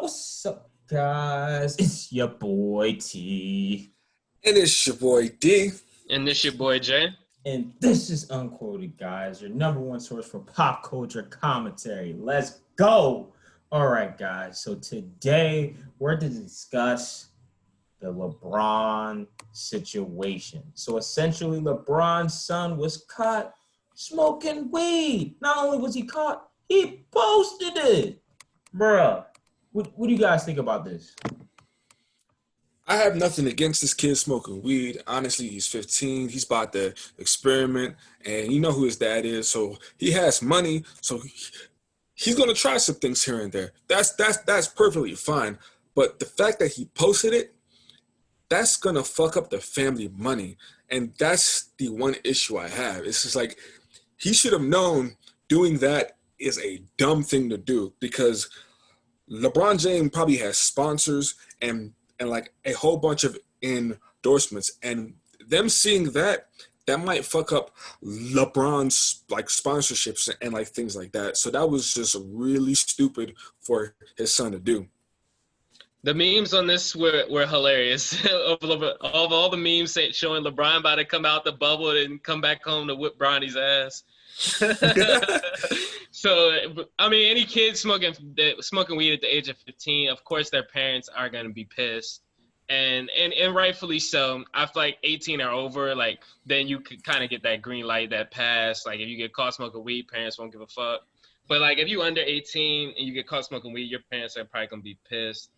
What's up, guys? It's your boy T, And it's your boy D. And this your boy Jay. and this is Unquoted, guys, your number one source for pop culture commentary. Let's go! All right, guys. So today we're to discuss the Lebron situation. So essentially, LeBron's son was caught smoking weed. Not only was he caught, he posted it, bruh. What do you guys think about this? I have nothing against this kid smoking weed. Honestly, he's 15. He's about to experiment, and you know who his dad is, so he has money. So he's gonna try some things here and there. That's perfectly fine. But the fact that he posted it, that's gonna fuck up the family money, and that's the one issue I have. It's just like he should have known doing that is a dumb thing to do because LeBron James probably has sponsors and like a whole bunch of endorsements, and them seeing that might fuck up LeBron's like sponsorships and like things like that. So that was just really stupid for his son to do. The memes on this were hilarious. of all the memes showing LeBron about to come out the bubble and come back home to whip Bronny's ass. So, I mean, any kid smoking weed at the age of 15, of course their parents are going to be pissed. And rightfully so. I feel like 18 or over, like, then you could kind of get that green light, that pass. Like, if you get caught smoking weed, parents won't give a fuck. But, like, if you under 18 and you get caught smoking weed, your parents are probably going to be pissed.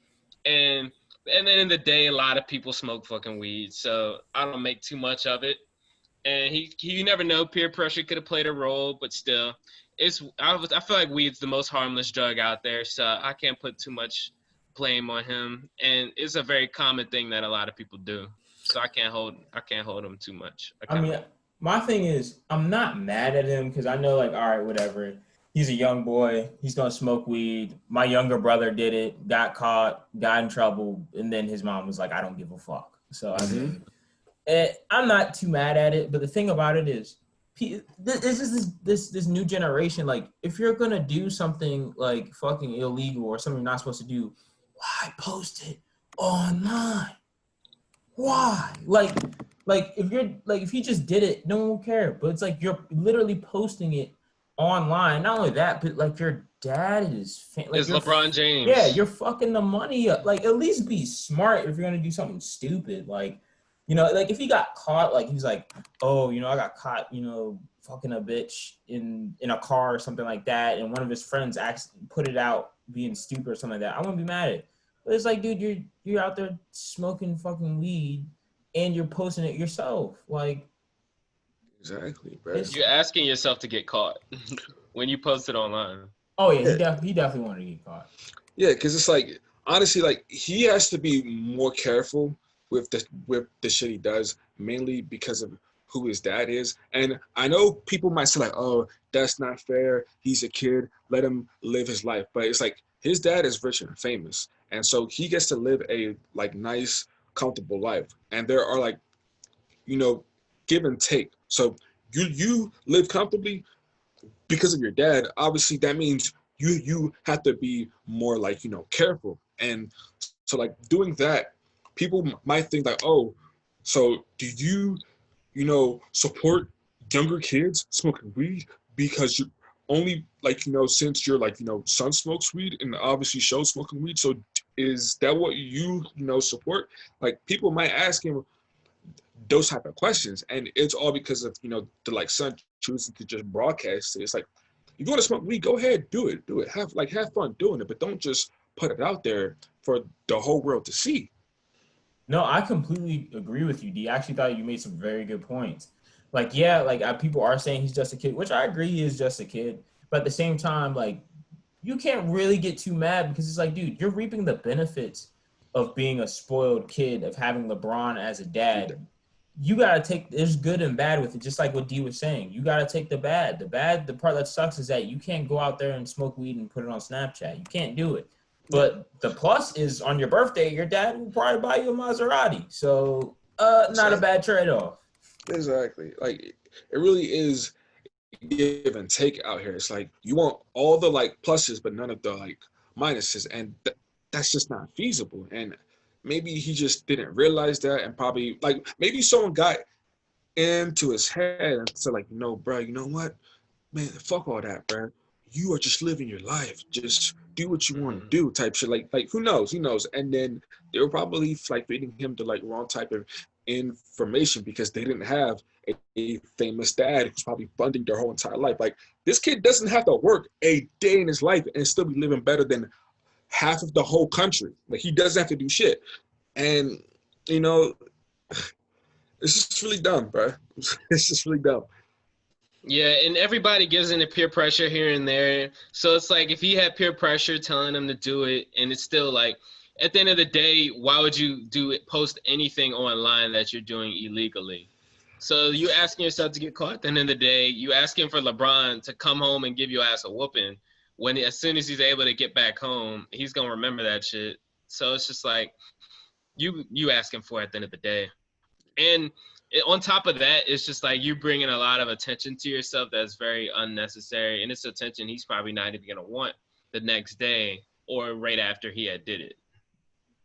And then in the day, a lot of people smoke fucking weed. So I don't make too much of it. And you never know, peer pressure could have played a role, but still, I feel like weed's the most harmless drug out there, so I can't put too much blame on him. And it's a very common thing that a lot of people do, so I can't hold him too much. I mean, my thing is, I'm not mad at him because I know, like, all right, whatever. He's a young boy. He's gonna smoke weed. My younger brother did it, got caught, got in trouble, and then his mom was like, "I don't give a fuck." So I mean. I'm not too mad at it, but the thing about it is, this new generation. Like, if you're gonna do something like fucking illegal or something you're not supposed to do, why post it online? Why? Like if he just did it, no one will care. But it's like you're literally posting it online. Not only that, but like your dad is it's LeBron James. Yeah, you're fucking the money up. Like, at least be smart if you're gonna do something stupid. Like. You know, like if he got caught, like he's like, oh, I got caught, fucking a bitch in a car or something like that, and one of his friends put it out being stupid or something like that, I wouldn't be mad at it. But it's like, dude, you're out there smoking fucking weed and you're posting it yourself. Like, Exactly, bro. You're asking yourself to get caught when you post it online. Oh yeah, he definitely wanted to get caught. Yeah, because it's like, honestly, like he has to be more careful with the shit he does, mainly because of who his dad is. And I know people might say like, oh, that's not fair. He's a kid. Let him live his life. But it's like his dad is rich and famous. And so he gets to live a like nice, comfortable life. And there are like, give and take. So you live comfortably because of your dad. Obviously that means you have to be more like, careful. And so like doing that, people might think like, oh, so do you, support younger kids smoking weed because you only like, since your like, son smokes weed and obviously shows smoking weed. So is that what you, support? Like people might ask him those type of questions, and it's all because of, the like son choosing to just broadcast it. It's like, you want to smoke weed, go ahead, do it. Have fun doing it, but don't just put it out there for the whole world to see. No, I completely agree with you, D. I actually thought you made some very good points. Like, yeah, like people are saying he's just a kid, which I agree he is just a kid. But at the same time, like, you can't really get too mad because it's like, dude, you're reaping the benefits of being a spoiled kid, of having LeBron as a dad. You got to take, there's good and bad with it, just like what D was saying. You got to take the bad. The part that sucks is that you can't go out there and smoke weed and put it on Snapchat. You can't do it. But the plus is on your birthday, your dad will probably buy you a Maserati. So not a bad trade-off. Exactly. Like it really is give and take out here. It's like you want all the like pluses, but none of the like minuses. And that's just not feasible. And maybe he just didn't realize that, and probably like maybe someone got into his head and said like, no, bro, you know what, man, fuck all that, bro. You are just living your life. Just do what you want to do, type shit. Like who knows? Who knows? And then they were probably like feeding him the like wrong type of information because they didn't have a famous dad who's probably funding their whole entire life. Like this kid doesn't have to work a day in his life and still be living better than half of the whole country. Like he doesn't have to do shit. And you know, it's just really dumb, bro. It's just really dumb. Yeah, and everybody gives in the peer pressure here and there. So it's like if he had peer pressure telling him to do it, and it's still like, at the end of the day, why would you post anything online that you're doing illegally? So you asking yourself to get caught at the end of the day, you asking for LeBron to come home and give your ass a whooping when as soon as he's able to get back home, he's going to remember that shit. So it's just like you asking for it at the end of the day. And on top of that, it's just like you bringing a lot of attention to yourself that's very unnecessary. And it's attention he's probably not even going to want the next day or right after he had did it.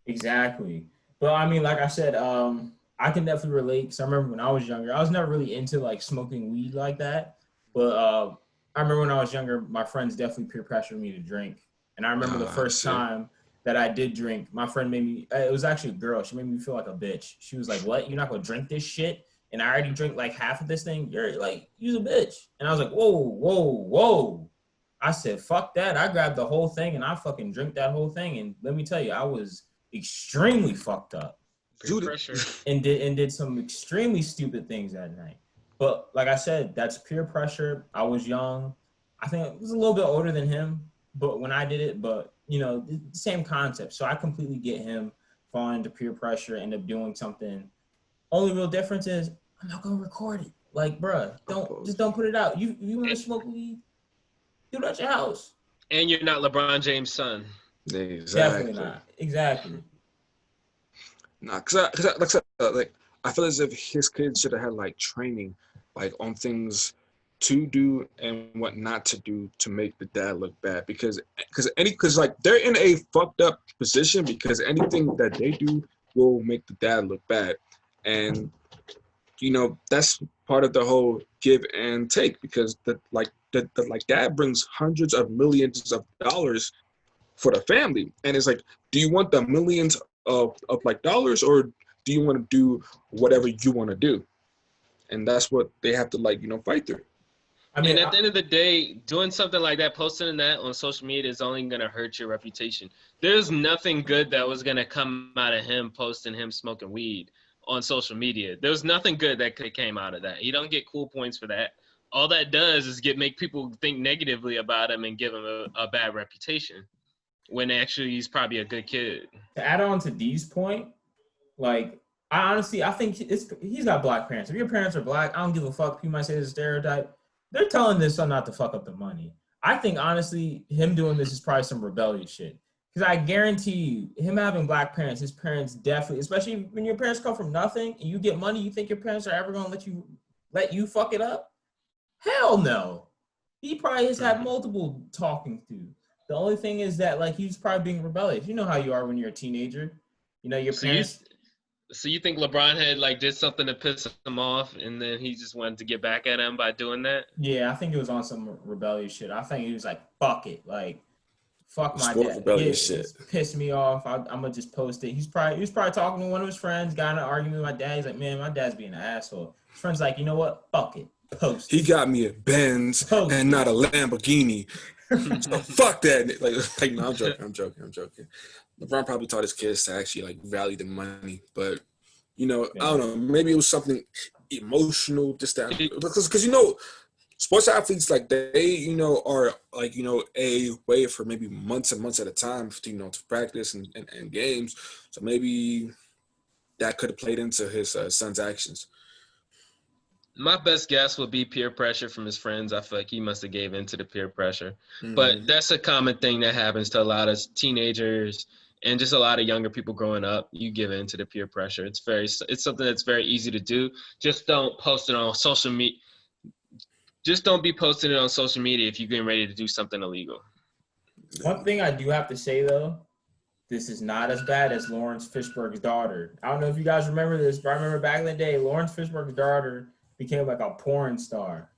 Exactly. But I mean, like I said, I can definitely relate because I remember when I was younger, I was never really into like smoking weed like that. But I remember when I was younger, my friends definitely peer pressured me to drink. And I remember the first time that I did drink, my friend made me, it was actually a girl. She made me feel like a bitch. She was like, what? You're not going to drink this shit? And I already drink like half of this thing? You're like, you're a bitch. And I was like, whoa. I said, fuck that. I grabbed the whole thing and I fucking drank that whole thing. And let me tell you, I was extremely fucked up. Pressure. And did some extremely stupid things that night. But like I said, that's peer pressure. I was young. I think I was a little bit older than him, but when I did it, but you know, the same concept. So I completely get him falling into peer pressure, end up doing something. Only real difference is I'm not gonna record it. Like, bruh, don't put it out. You want to smoke weed? Do it at your house. And you're not LeBron James' son. Exactly. Definitely not. Exactly. Nah, cause I feel as if his kids should have had like training, like on things to do and what not to do to make the dad look bad. Because like they're in a fucked up position because anything that they do will make the dad look bad, and you know that's part of the whole give and take because the dad brings hundreds of millions of dollars for the family, and it's like, do you want the millions of like dollars, or do you want to do whatever you want to do? And that's what they have to like, you know, fight through. I mean, at the end of the day, doing something like that, posting that on social media is only going to hurt your reputation. There's nothing good that was going to come out of him posting him smoking weed on social media. There was nothing good that came out of that. He don't get cool points for that. All that does is make people think negatively about him and give him a bad reputation when actually he's probably a good kid. To add on to D's point, like, I think he's got black parents. If your parents are black, I don't give a fuck. You might say it's a stereotype. They're telling this son not to fuck up the money. I think, honestly, him doing this is probably some rebellious shit. Because I guarantee you, him having black parents, his parents definitely, especially when your parents come from nothing and you get money, you think your parents are ever going to let you fuck it up? Hell no. He probably has had multiple talking to. The only thing is that, like, he's probably being rebellious. You know how you are when you're a teenager. You know, your parents... So you think LeBron had like did something to piss him off, and then he just wanted to get back at him by doing that? Yeah, I think it was on some rebellious shit. I think he was like, "Fuck it, like, fuck my dad." Rebellious shit. Pissed me off. I'm gonna just post it. He was probably talking to one of his friends, got in an argument with my dad. He's like, "Man, my dad's being an asshole." His friend's like, "You know what? Fuck it, post." He got me a Benz and not a Lamborghini. So fuck that. Like, no, I'm joking. LeBron probably taught his kids to actually like value the money, but you know, I don't know. Maybe it was something emotional, just that because you know, sports athletes like they, you know, are like, you know, away for maybe months and months at a time, to, you know, to practice and games. So maybe that could have played into his son's actions. My best guess would be peer pressure from his friends. I feel like he must have gave in to the peer pressure. But that's a common thing that happens to a lot of teenagers and just a lot of younger people growing up. You give in to the peer pressure. It's something that's very easy to do. Just don't post it on social media. Just don't be posting it on social media if you're getting ready to do something illegal. One thing I do have to say, though, this is not as bad as Lawrence Fishburne's daughter. I don't know if you guys remember this, but I remember back in the day, Lawrence Fishburne's daughter became like a porn star.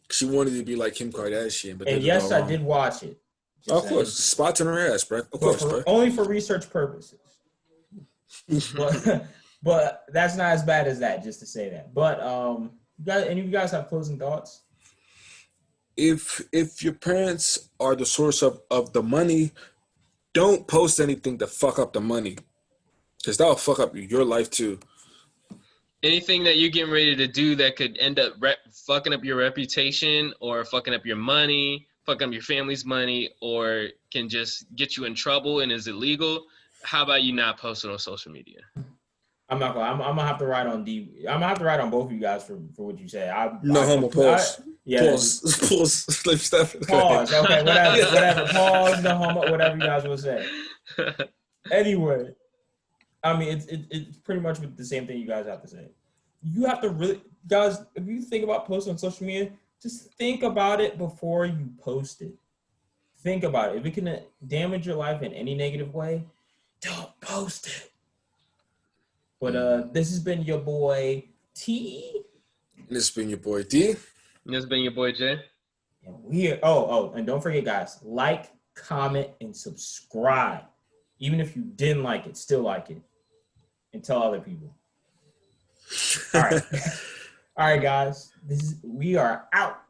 She wanted to be like Kim Kardashian, but And yes, I did watch it. Of course, spots in her ass, bro. Of course, bro. Only for research purposes. but that's not as bad as that, just to say that. But any of you guys have closing thoughts? If your parents are the source of the money, don't post anything to fuck up the money, because that'll fuck up your life too. Anything that you're getting ready to do that could end up fucking up your reputation or fucking up your money, fucking up your family's money, or can just get you in trouble and is illegal, how about you not post it on social media? I'm not gonna. I'm gonna have to ride on I'm gonna have to ride on both of you guys for what you say. No homo. Pause. Pause. Pause. Okay. Whatever. Pause. No homo. Whatever you guys will say. Anyway, I mean, it's pretty much the same thing you guys have to say. You have to really, guys. If you think about posting on social media, just think about it before you post it. Think about it. If it can damage your life in any negative way, don't post it. But this has been your boy T. This has been your boy D. And this has been your boy J. And and don't forget, guys, like, comment, and subscribe. Even if you didn't like it, still like it. And tell other people. All right. All right, guys. We are out.